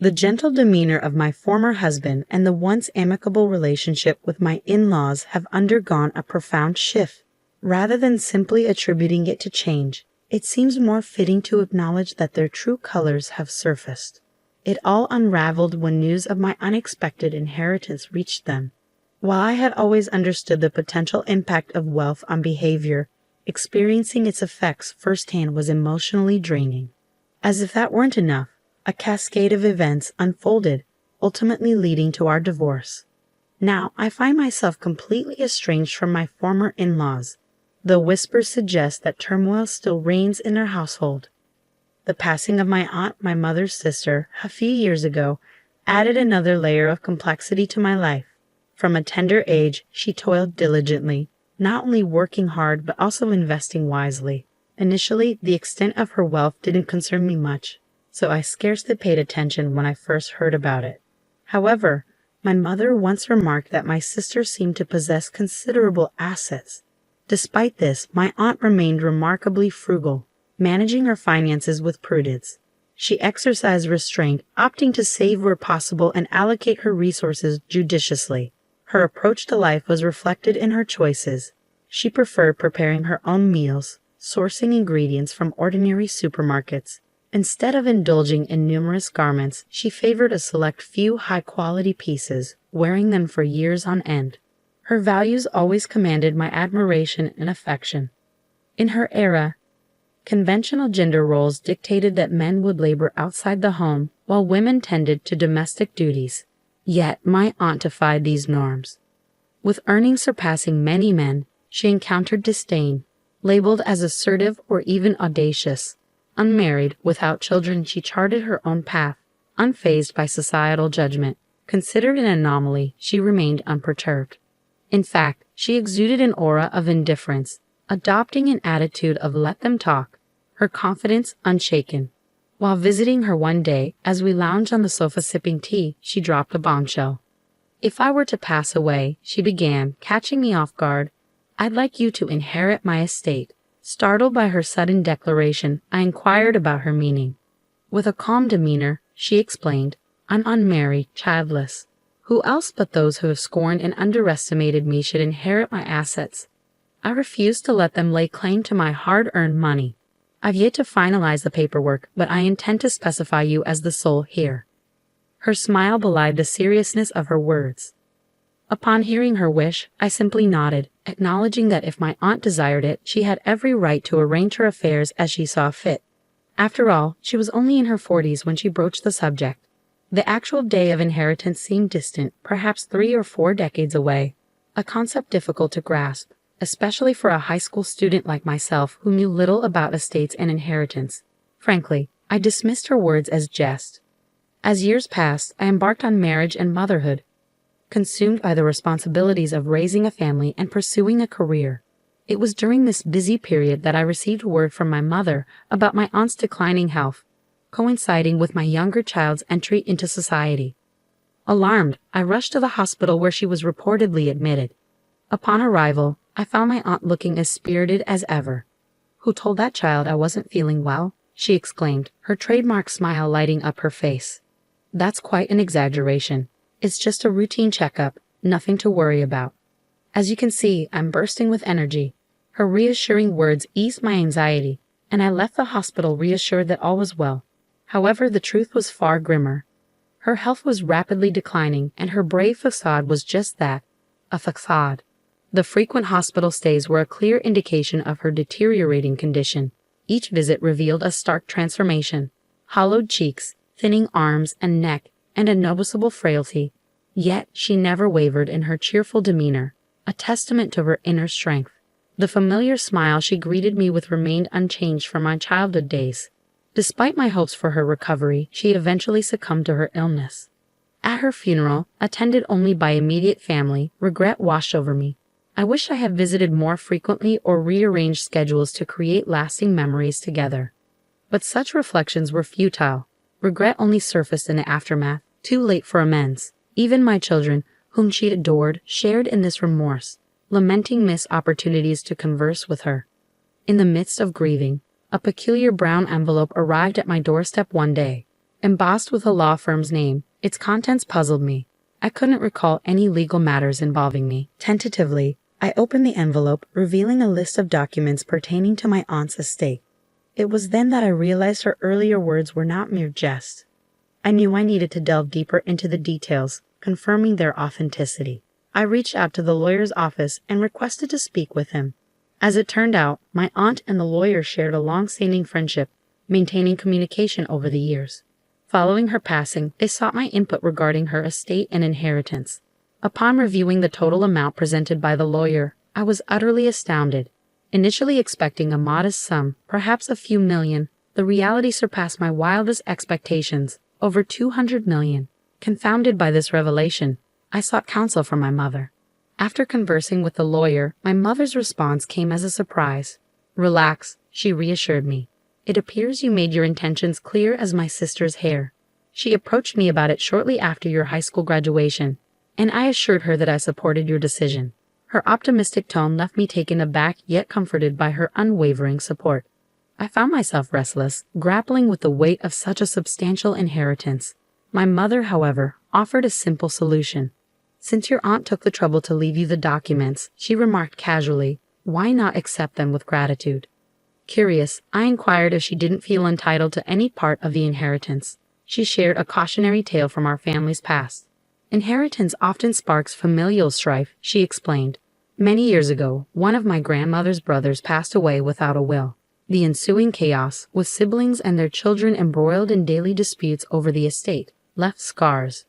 The gentle demeanor of my former husband and the once amicable relationship with my in-laws have undergone a profound shift. Rather than simply attributing it to change, it seems more fitting to acknowledge that their true colors have surfaced. It all unraveled when news of my unexpected inheritance reached them. While I had always understood the potential impact of wealth on behavior, experiencing its effects firsthand was emotionally draining. As if that weren't enough, a cascade of events unfolded, ultimately leading to our divorce. Now I find myself completely estranged from my former in-laws, though whispers suggest that turmoil still reigns in our household. The passing of my aunt, my mother's sister, a few years ago, added another layer of complexity to my life. From a tender age, she toiled diligently, not only working hard but also investing wisely. Initially, the extent of her wealth didn't concern me much, so I scarcely paid attention when I first heard about it. However, my mother once remarked that my sister seemed to possess considerable assets. Despite this, my aunt remained remarkably frugal, managing her finances with prudence. She exercised restraint, opting to save where possible and allocate her resources judiciously. Her approach to life was reflected in her choices. She preferred preparing her own meals, sourcing ingredients from ordinary supermarkets. Instead of indulging in numerous garments, she favored a select few high-quality pieces, wearing them for years on end. Her values always commanded my admiration and affection. In her era, conventional gender roles dictated that men would labor outside the home while women tended to domestic duties. Yet my aunt defied these norms. With earnings surpassing many men, she encountered disdain, labeled as assertive or even audacious. Unmarried, without children, she charted her own path, unfazed by societal judgment. Considered an anomaly, she remained unperturbed. In fact, she exuded an aura of indifference, adopting an attitude of let them talk, her confidence unshaken. While visiting her one day, as we lounged on the sofa sipping tea, she dropped a bombshell. "If I were to pass away," she began, catching me off guard, "I'd like you to inherit my estate." Startled by her sudden declaration, I inquired about her meaning. With a calm demeanor, she explained, "I'm unmarried, childless. Who else but those who have scorned and underestimated me should inherit my assets? I refuse to let them lay claim to my hard-earned money. I've yet to finalize the paperwork, but I intend to specify you as the sole heir." Her smile belied the seriousness of her words. Upon hearing her wish, I simply nodded, acknowledging that if my aunt desired it, she had every right to arrange her affairs as she saw fit. After all, she was only in her 40s when she broached the subject. The actual day of inheritance seemed distant, perhaps 3 or 4 decades away, a concept difficult to grasp, especially for a high school student like myself who knew little about estates and inheritance. Frankly, I dismissed her words as jest. As years passed, I embarked on marriage and motherhood, consumed by the responsibilities of raising a family and pursuing a career. It was during this busy period that I received word from my mother about my aunt's declining health, coinciding with my younger child's entry into society. Alarmed, I rushed to the hospital where she was reportedly admitted. Upon arrival, I found my aunt looking as spirited as ever. "Who told that child I wasn't feeling well?" she exclaimed, her trademark smile lighting up her face. "That's quite an exaggeration. It's just a routine checkup, nothing to worry about." As you can see, I'm bursting with energy. Her reassuring words eased my anxiety, and I left the hospital reassured that all was well. However, the truth was far grimmer. Her health was rapidly declining, and her brave facade was just that, a facade. The frequent hospital stays were a clear indication of her deteriorating condition. Each visit revealed a stark transformation: hollowed cheeks, thinning arms and neck, and a noticeable frailty. Yet she never wavered in her cheerful demeanor, a testament to her inner strength. The familiar smile she greeted me with remained unchanged from my childhood days. Despite my hopes for her recovery, she eventually succumbed to her illness. At her funeral, attended only by immediate family, regret washed over me. I wish I had visited more frequently or rearranged schedules to create lasting memories together. But such reflections were futile. Regret only surfaced in the aftermath, too late for amends. Even my children, whom she adored, shared in this remorse, lamenting missed opportunities to converse with her. In the midst of grieving, a peculiar brown envelope arrived at my doorstep one day. embossed with a law firm's name. Its contents puzzled me. I couldn't recall any legal matters involving me. Tentatively, I opened the envelope, revealing a list of documents pertaining to my aunt's estate. It was then that I realized her earlier words were not mere jest. I knew I needed to delve deeper into the details, confirming their authenticity. I reached out to the lawyer's office and requested to speak with him. As it turned out, my aunt and the lawyer shared a long-standing friendship, maintaining communication over the years. Following her passing, they sought my input regarding her estate and inheritance. Upon reviewing the total amount presented by the lawyer, I was utterly astounded. Initially expecting a modest sum, perhaps a few million, the reality surpassed my wildest expectations, over 200 million. Confounded by this revelation, I sought counsel from my mother. After conversing with the lawyer, my mother's response came as a surprise. "Relax," she reassured me. "It appears you made your intentions clear as my sister's hair. She approached me about it shortly after your high school graduation, and I assured her that I supported your decision." Her optimistic tone left me taken aback yet comforted by her unwavering support. I found myself restless, grappling with the weight of such a substantial inheritance. My mother, however, offered a simple solution. "Since your aunt took the trouble to leave you the documents," she remarked casually, "why not accept them with gratitude?" Curious, I inquired if she didn't feel entitled to any part of the inheritance. She shared a cautionary tale from our family's past. "Inheritance often sparks familial strife," she explained. "Many years ago, one of my grandmother's brothers passed away without a will. The ensuing chaos, with siblings and their children embroiled in daily disputes over the estate, left scars.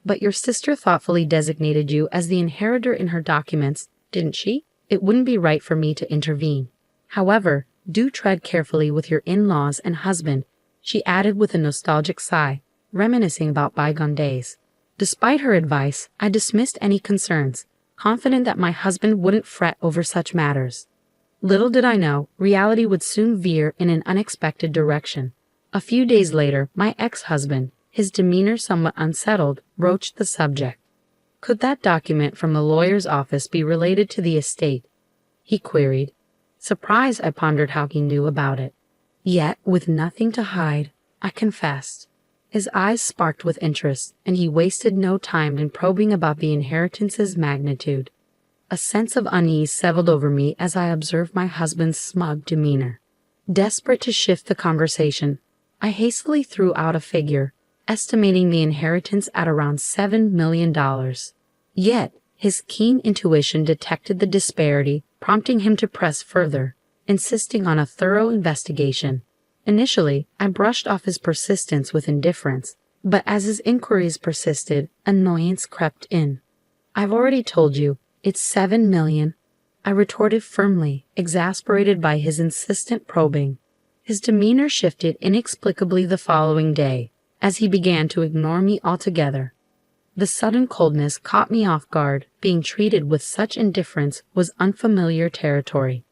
But your sister thoughtfully designated you as the inheritor in her documents, didn't she? It wouldn't be right for me to intervene. However, do tread carefully with your in-laws and husband," she added with a nostalgic sigh, reminiscing about bygone days. Despite her advice, I dismissed any concerns, confident that my husband wouldn't fret over such matters. Little did I know, reality would soon veer in an unexpected direction. A few days later, my ex-husband, his demeanor somewhat unsettled, broached the subject. "Could that document from the lawyer's office be related to the estate?" he queried. Surprised, I pondered how he knew about it. Yet, with nothing to hide, I confessed. His eyes sparked with interest, and he wasted no time in probing about the inheritance's magnitude. A sense of unease settled over me as I observed my husband's smug demeanor. Desperate to shift the conversation, I hastily threw out a figure, estimating the inheritance at around $7 million. Yet, his keen intuition detected the disparity, prompting him to press further, insisting on a thorough investigation. Initially, I brushed off his persistence with indifference, but as his inquiries persisted, annoyance crept in. "I've already told you, it's $7 million, I retorted firmly, exasperated by his insistent probing. His demeanor shifted inexplicably the following day, as he began to ignore me altogether. The sudden coldness caught me off guard. Being treated with such indifference was unfamiliar territory.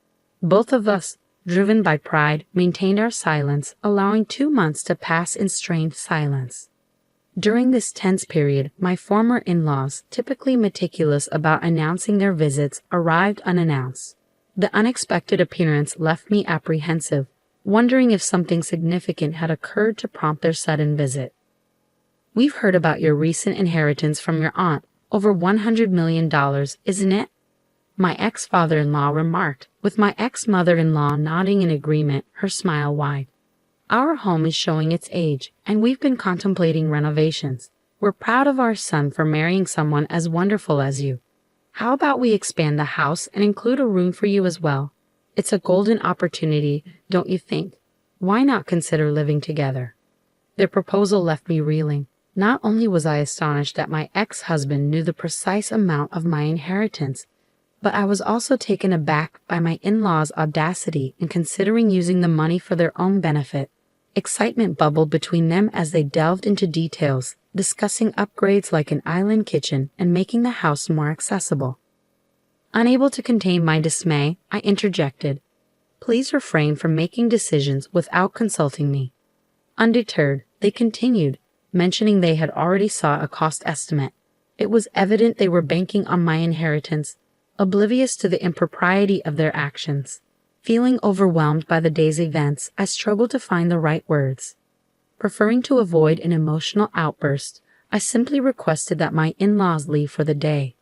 Both of us, driven by pride, maintained our silence, allowing 2 months to pass in strained silence. During this tense period, my former in-laws, typically meticulous about announcing their visits, arrived unannounced. The unexpected appearance left me apprehensive, wondering if something significant had occurred to prompt their sudden visit. "We've heard about your recent inheritance from your aunt, over $100 million, isn't it?" my ex-father-in-law remarked, with my ex-mother-in-law nodding in agreement, her smile wide. "Our home is showing its age, and we've been contemplating renovations. We're proud of our son for marrying someone as wonderful as you. How about we expand the house and include a room for you as well? It's a golden opportunity, don't you think? Why not consider living together?" Their proposal left me reeling. Not only was I astonished that my ex-husband knew the precise amount of my inheritance, but I was also taken aback by my in-laws' audacity in considering using the money for their own benefit. Excitement bubbled between them as they delved into details, discussing upgrades like an island kitchen and making the house more accessible. Unable to contain my dismay, I interjected, "Please refrain from making decisions without consulting me." Undeterred, they continued, mentioning they had already sought a cost estimate. It was evident they were banking on my inheritance, oblivious to the impropriety of their actions. Feeling overwhelmed by the day's events, I struggled to find the right words. Preferring to avoid an emotional outburst, I simply requested that my in-laws leave for the day.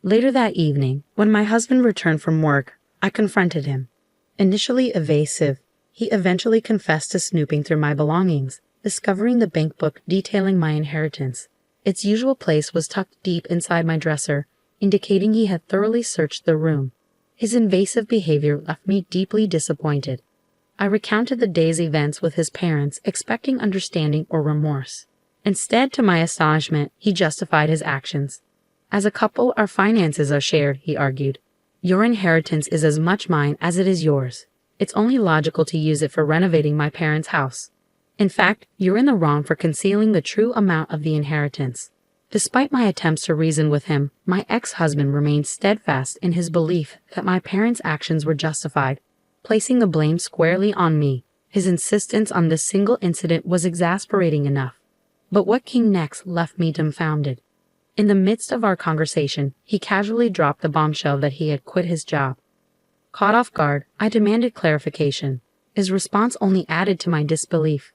Later that evening, when my husband returned from work, I confronted him. Initially evasive, he eventually confessed to snooping through my belongings, discovering the bank book detailing my inheritance. Its usual place was tucked deep inside my dresser, indicating he had thoroughly searched the room. His invasive behavior left me deeply disappointed. I recounted the day's events with his parents, expecting understanding or remorse. Instead, to my astonishment, he justified his actions. As a couple, our finances are shared, he argued. Your inheritance is as much mine as it is yours. It's only logical to use it for renovating my parents' house. In fact, you're in the wrong for concealing the true amount of the inheritance. Despite my attempts to reason with him, my ex-husband remained steadfast in his belief that my parents' actions were justified, placing the blame squarely on me. His insistence on this single incident was exasperating enough. But what came next left me dumbfounded. In the midst of our conversation, he casually dropped the bombshell that he had quit his job. Caught off guard, I demanded clarification. His response only added to my disbelief.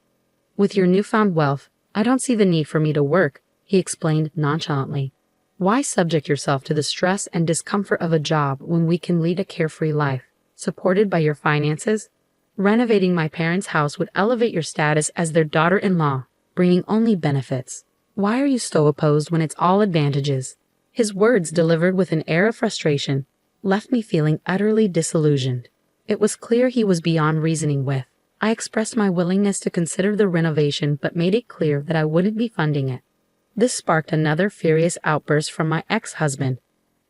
With your newfound wealth, I don't see the need for me to work, he explained nonchalantly. Why subject yourself to the stress and discomfort of a job when we can lead a carefree life, supported by your finances? Renovating my parents' house would elevate your status as their daughter-in-law, bringing only benefits. Why are you so opposed when it's all advantages? His words, delivered with an air of frustration, left me feeling utterly disillusioned. It was clear he was beyond reasoning with. I expressed my willingness to consider the renovation but made it clear that I wouldn't be funding it. This sparked another furious outburst from my ex-husband.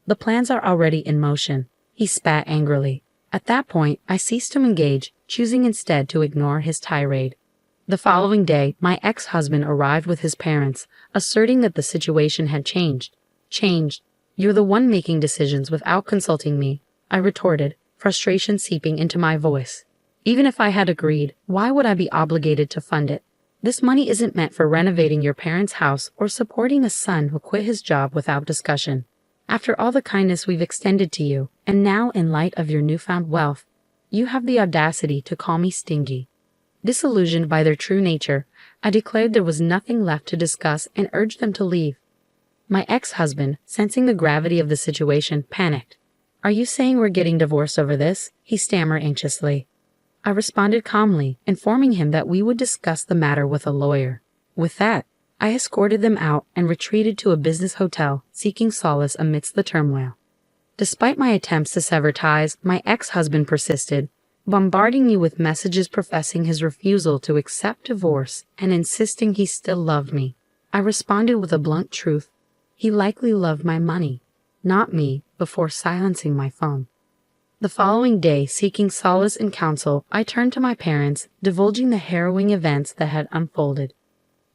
The plans are already in motion, he spat angrily. At that point, I ceased to engage, choosing instead to ignore his tirade. The following day, my ex-husband arrived with his parents, asserting that the situation had changed. Changed? You're the one making decisions without consulting me, I retorted, frustration seeping into my voice. Even if I had agreed, why would I be obligated to fund it? This money isn't meant for renovating your parents' house or supporting a son who quit his job without discussion. After all the kindness we've extended to you, and now in light of your newfound wealth, you have the audacity to call me stingy. Disillusioned by their true nature, I declared there was nothing left to discuss and urged them to leave. My ex-husband, sensing the gravity of the situation, panicked. Are you saying we're getting divorced over this? He stammered anxiously. I responded calmly, informing him that we would discuss the matter with a lawyer. With that, I escorted them out and retreated to a business hotel, seeking solace amidst the turmoil. Despite my attempts to sever ties, my ex-husband persisted, bombarding me with messages professing his refusal to accept divorce and insisting he still loved me. I responded with a blunt truth. He likely loved my money, not me, before silencing my phone. The following day, seeking solace and counsel, I turned to my parents, divulging the harrowing events that had unfolded.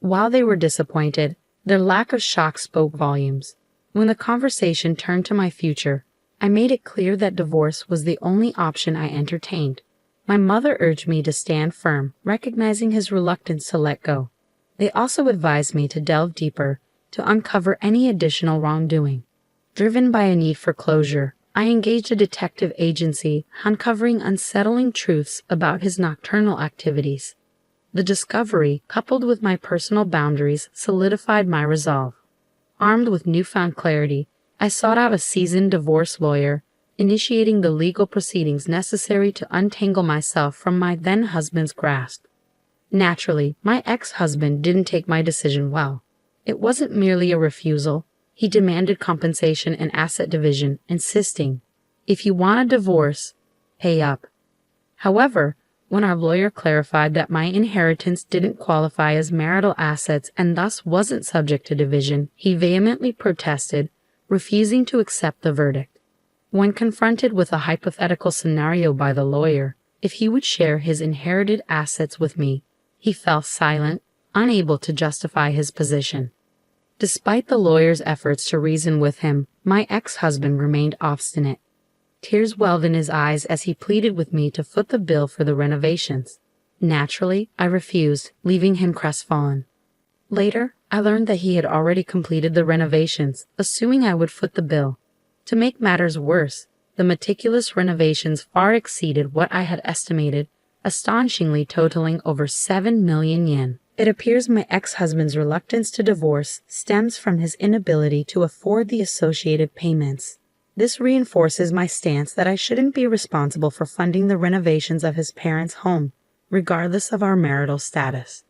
While they were disappointed, their lack of shock spoke volumes. When the conversation turned to my future, I made it clear that divorce was the only option I entertained. My mother urged me to stand firm, recognizing his reluctance to let go. They also advised me to delve deeper, to uncover any additional wrongdoing. Driven by a need for closure, I engaged a detective agency, uncovering unsettling truths about his nocturnal activities. The discovery, coupled with my personal boundaries, solidified my resolve. Armed with newfound clarity, I sought out a seasoned divorce lawyer, initiating the legal proceedings necessary to untangle myself from my then-husband's grasp. Naturally, my ex-husband didn't take my decision well. It wasn't merely a refusal. He demanded compensation and asset division, insisting, if you want a divorce, pay up. However, when our lawyer clarified that my inheritance didn't qualify as marital assets and thus wasn't subject to division, he vehemently protested, refusing to accept the verdict. When confronted with a hypothetical scenario by the lawyer, if he would share his inherited assets with me, he fell silent, unable to justify his position. Despite the lawyer's efforts to reason with him, my ex-husband remained obstinate. Tears welled in his eyes as he pleaded with me to foot the bill for the renovations. Naturally, I refused, leaving him crestfallen. Later, I learned that he had already completed the renovations, assuming I would foot the bill. To make matters worse, the meticulous renovations far exceeded what I had estimated, astonishingly totaling over 7 million yen. It appears my ex-husband's reluctance to divorce stems from his inability to afford the associated payments. This reinforces my stance that I shouldn't be responsible for funding the renovations of his parents' home, regardless of our marital status.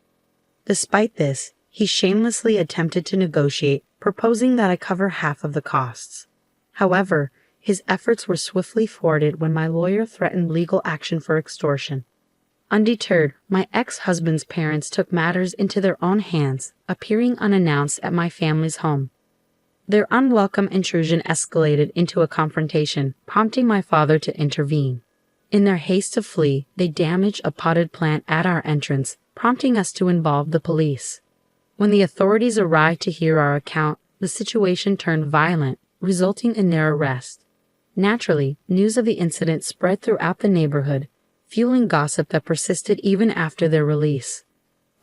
Despite this, he shamelessly attempted to negotiate, proposing that I cover half of the costs. However, his efforts were swiftly thwarted when my lawyer threatened legal action for extortion. Undeterred, my ex-husband's parents took matters into their own hands, appearing unannounced at my family's home. Their unwelcome intrusion escalated into a confrontation, prompting my father to intervene. In their haste to flee, they damaged a potted plant at our entrance, prompting us to involve the police. When the authorities arrived to hear our account, the situation turned violent, resulting in their arrest. Naturally, news of the incident spread throughout the neighborhood, fueling gossip that persisted even after their release.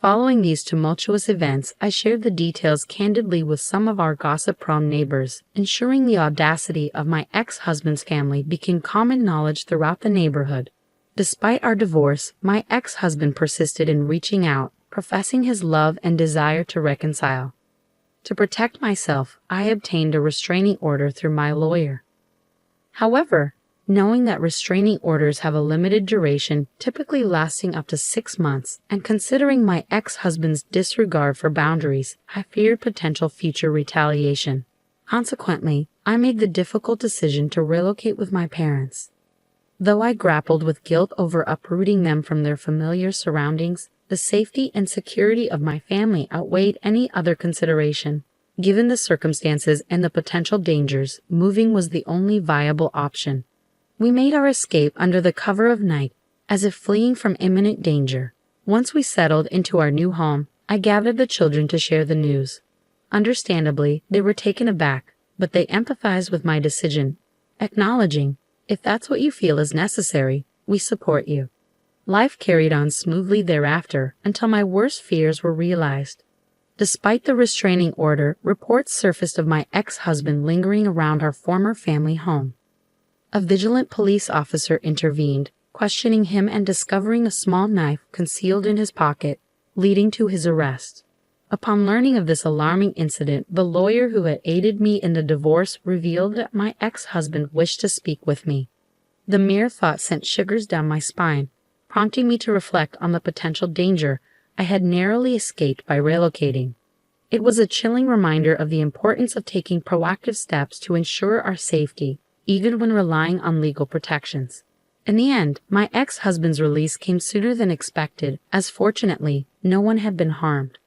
Following these tumultuous events, I shared the details candidly with some of our gossip-prone neighbors, ensuring the audacity of my ex-husband's family became common knowledge throughout the neighborhood. Despite our divorce, my ex-husband persisted in reaching out, professing his love and desire to reconcile. To protect myself, I obtained a restraining order through my lawyer. However, knowing that restraining orders have a limited duration, typically lasting up to 6 months, and considering my ex-husband's disregard for boundaries, I feared potential future retaliation. Consequently, I made the difficult decision to relocate with my parents. Though I grappled with guilt over uprooting them from their familiar surroundings, the safety and security of my family outweighed any other consideration. Given the circumstances and the potential dangers, moving was the only viable option. We made our escape under the cover of night, as if fleeing from imminent danger. Once we settled into our new home, I gathered the children to share the news. Understandably, they were taken aback, but they empathized with my decision, acknowledging, "If that's what you feel is necessary, we support you." Life carried on smoothly thereafter until my worst fears were realized. Despite the restraining order, reports surfaced of my ex-husband lingering around our former family home. A vigilant police officer intervened, questioning him and discovering a small knife concealed in his pocket, leading to his arrest. Upon learning of this alarming incident, the lawyer who had aided me in the divorce revealed that my ex-husband wished to speak with me. The mere thought sent shivers down my spine, prompting me to reflect on the potential danger I had narrowly escaped by relocating. It was a chilling reminder of the importance of taking proactive steps to ensure our safety, even when relying on legal protections. In the end, my ex-husband's release came sooner than expected, as fortunately, no one had been harmed.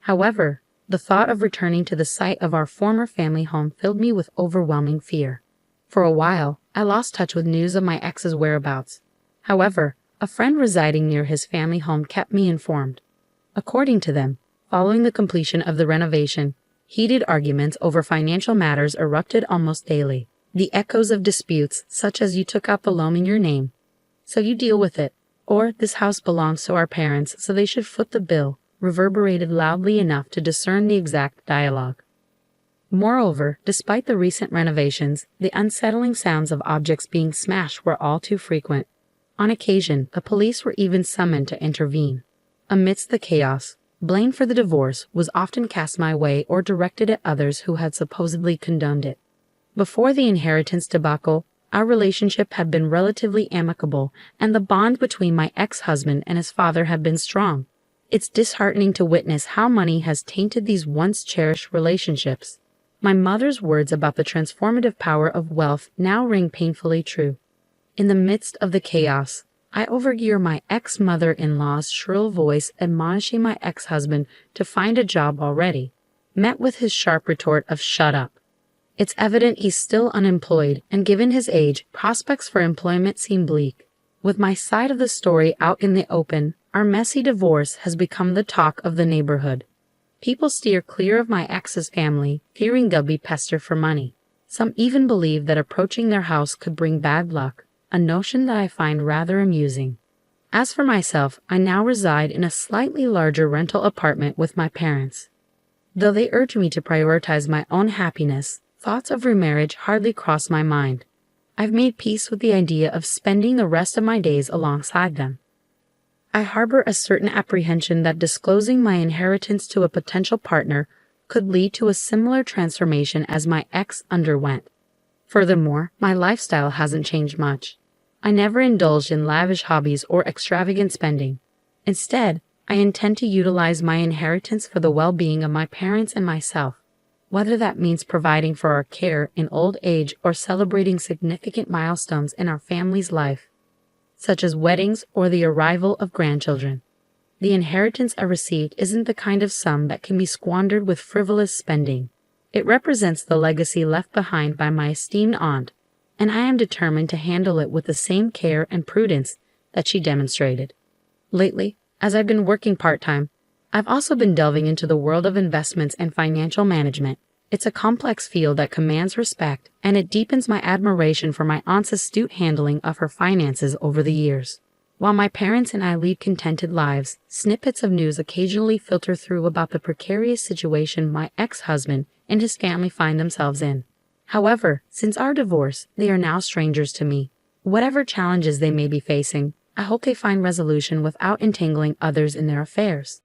However, the thought of returning to the site of our former family home filled me with overwhelming fear. For a while, I lost touch with news of my ex's whereabouts. However, a friend residing near his family home kept me informed. According to them, following the completion of the renovation, heated arguments over financial matters erupted almost daily. The echoes of disputes, such as "you took out the loan in your name, so you deal with it," or "this house belongs to our parents, so they should foot the bill," reverberated loudly enough to discern the exact dialogue. Moreover, despite the recent renovations, the unsettling sounds of objects being smashed were all too frequent. On occasion, the police were even summoned to intervene. Amidst the chaos, blame for the divorce was often cast my way or directed at others who had supposedly condoned it. Before the inheritance debacle, our relationship had been relatively amicable, and the bond between my ex-husband and his father had been strong. It's disheartening to witness how money has tainted these once cherished relationships. My mother's words about the transformative power of wealth now ring painfully true. In the midst of the chaos, I overhear my ex-mother-in-law's shrill voice admonishing my ex-husband to find a job already, met with his sharp retort of "shut up." It's evident he's still unemployed, and given his age, prospects for employment seem bleak. With my side of the story out in the open, our messy divorce has become the talk of the neighborhood. People steer clear of my ex's family, fearing they'll be pestered for money. Some even believe that approaching their house could bring bad luck, a notion that I find rather amusing. As for myself, I now reside in a slightly larger rental apartment with my parents. Though they urge me to prioritize my own happiness, thoughts of remarriage hardly cross my mind. I've made peace with the idea of spending the rest of my days alongside them. I harbor a certain apprehension that disclosing my inheritance to a potential partner could lead to a similar transformation as my ex underwent. Furthermore, my lifestyle hasn't changed much. I never indulged in lavish hobbies or extravagant spending. Instead, I intend to utilize my inheritance for the well-being of my parents and myself, whether that means providing for our care in old age or celebrating significant milestones in our family's life, such as weddings or the arrival of grandchildren. The inheritance I received isn't the kind of sum that can be squandered with frivolous spending. It represents the legacy left behind by my esteemed aunt, and I am determined to handle it with the same care and prudence that she demonstrated. Lately, as I've been working part-time, I've also been delving into the world of investments and financial management. It's a complex field that commands respect, and it deepens my admiration for my aunt's astute handling of her finances over the years. While my parents and I lead contented lives, snippets of news occasionally filter through about the precarious situation my ex-husband and his family find themselves in. However, since our divorce, they are now strangers to me. Whatever challenges they may be facing, I hope they find resolution without entangling others in their affairs.